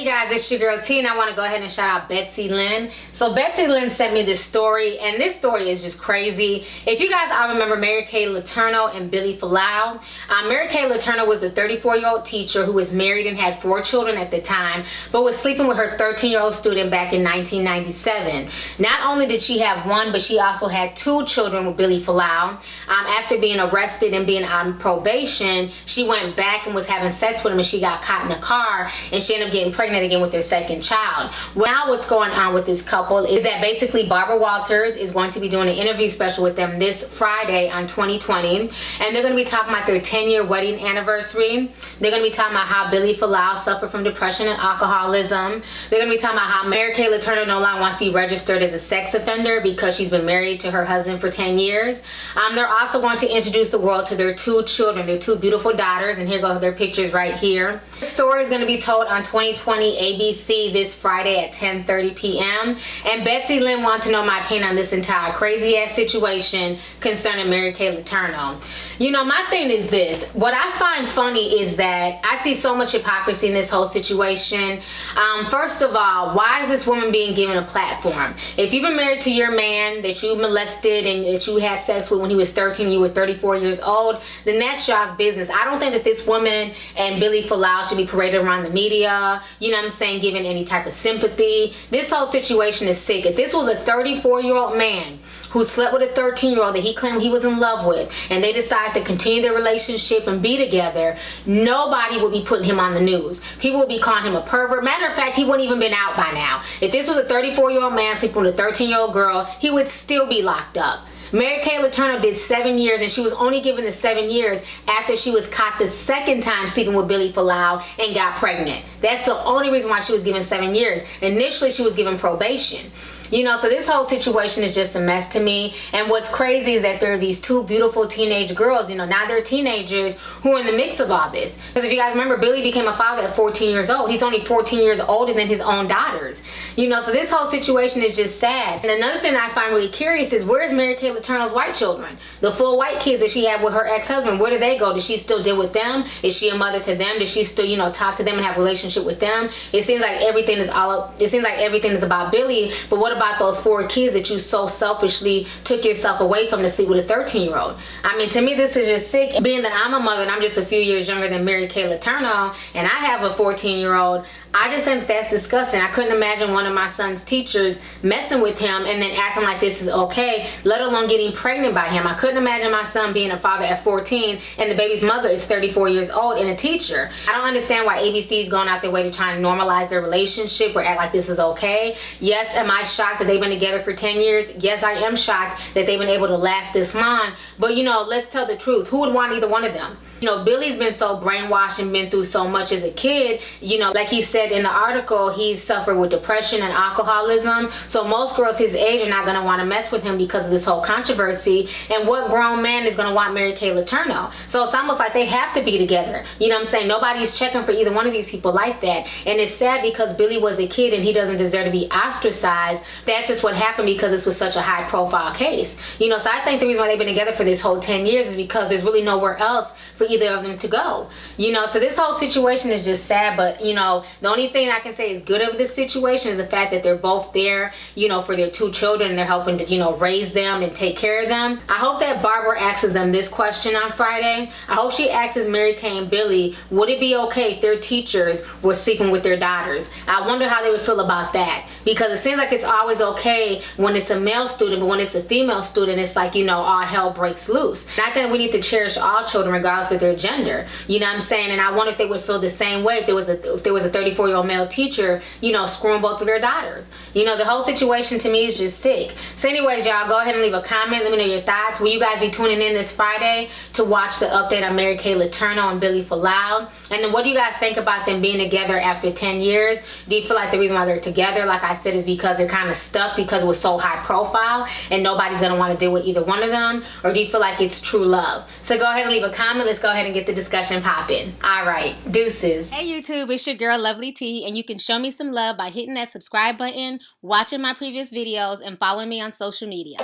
Guys, it's your girl T, and I want to go ahead and shout out Betsy Lynn. So Betsy Lynn sent me this story, and this story is just crazy. If you guys all remember Kay Letourneau and Vili Fualaau, Kay Letourneau was a 34-year-old teacher who was married and had 4 children at the time, but was sleeping with her 13-year-old student back in 1997. Not only did she have 1, but she also had 2 children with Vili Fualaau. After being arrested and being on probation, she went back and was having sex with him, and she got caught in the car, and she ended up getting pregnant again with their 2nd child. Well, now what's going on with this couple is that basically Barbara Walters is going to be doing an interview special with them this Friday on 2020, and they're going to be talking about their 10-year wedding anniversary. They're going to be talking about how Vili Fualaau suffered from depression and alcoholism. They're going to be talking about how Kay Letourneau no longer wants to be registered as a sex offender because she's been married to her husband for 10 years. They're also going to introduce the world to their 2 children, their 2 beautiful daughters, and here go their pictures right here. The story is going to be told on 2020 ABC this Friday at 10:30 p.m. And Betsy Lynn wants to know my opinion on this entire crazy ass situation concerning Kay Letourneau. You know, my thing is this. What I find funny is that I see so much hypocrisy in this whole situation. First of all, why is this woman being given a platform? If you've been married to your man that you molested and that you had sex with when he was 13, you were 34 years old, then that's y'all's business. I don't think that this woman and Vili Fualaau should be paraded around the media, you know what I'm saying, given any type of sympathy. This whole situation is sick. If this was a 34-year-old man who slept with a 13-year-old that he claimed he was in love with, and they decided to continue their relationship and be together, nobody would be putting him on the news. People would be calling him a pervert. Matter of fact, he wouldn't even been out by now. If this was a 34-year-old man sleeping with a 13-year-old girl, he would still be locked up. Kay Letourneau did 7 years, and she was only given the 7 years after she was caught the 2nd time sleeping with Vili Fualaau and got pregnant. That's the only reason why she was given 7 years. Initially, she was given probation. You know, so this whole situation is just a mess to me. And what's crazy is that there are these 2 beautiful teenage girls, you know, now they're teenagers who are in the mix of all this. Because if you guys remember, Billy became a father at 14 years old. He's only 14 years older than his own daughters. You know, so this whole situation is just sad. And another thing I find really curious is, where is Kay Letourneau's white children? The full white kids that she had with her ex-husband, where do they go? Does she still deal with them? Is she a mother to them? Does she still, you know, talk to them and have a relationship with them? It seems like everything is about Billy, but what about those 4 kids that you so selfishly took yourself away from to sleep with a 13-year-old? I mean, to me, this is just sick. Being that I'm a mother and I'm just a few years younger than Kay Letourneau, and I have a 14-year-old, I just think that's disgusting. I couldn't imagine one of my son's teachers messing with him and then acting like this is okay, let alone getting pregnant by him. I couldn't imagine my son being a father at 14 and the baby's mother is 34 years old and a teacher. I don't understand why ABC is going out their way to try and normalize their relationship or act like this is okay. Yes, am I shocked that they've been together for 10 years? Yes, I am shocked that they've been able to last this long. But, you know, let's tell the truth. Who would want either one of them? You know, Billy's been so brainwashed and been through so much as a kid. You know, like he said in the article, he's suffered with depression and alcoholism. So most girls his age are not going to want to mess with him because of this whole controversy. And what grown man is going to want Kay Letourneau? So it's almost like they have to be together. You know what I'm saying? Nobody's checking for either one of these people like that. And it's sad because Billy was a kid and he doesn't deserve to be ostracized. That's just what happened because this was such a high profile case. You know, so I think the reason why they've been together for this whole 10 years is because there's really nowhere else for either of them to go. You know, so this whole situation is just sad. But, you know, the only thing I can say is good of this situation is the fact that they're both there, you know, for their 2 children, and they're helping to, you know, raise them and take care of them. I hope that Barbara asks them this question on Friday. I hope she asks Kay and Billy, would it be okay if their teachers were sleeping with their daughters? I wonder how they would feel about that, because it seems like it's always okay when it's a male student, but when it's a female student, it's like, you know, all hell breaks loose. And I think we need to cherish all children regardless of their gender. You know what I'm saying? And I wonder if they would feel the same way if there was a 34-year-old male teacher, you know, screwing both of their daughters. You know, the whole situation to me is just sick. So anyways, y'all, go ahead and leave a comment. Let me know your thoughts. Will you guys be tuning in this Friday to watch the update on Kay Letourneau and Vili Fualaau? And then what do you guys think about them being together after 10 years? Do you feel like the reason why they're together, like I said, is because they're kind of stuck because it was so high profile and nobody's going to want to deal with either one of them? Or do you feel like it's true love? So go ahead and leave a comment. Let's go ahead and get the discussion popping. All right, deuces. Hey YouTube, it's your girl Lovelyti, and you can show me some love by hitting that subscribe button, watching my previous videos, and following me on social media.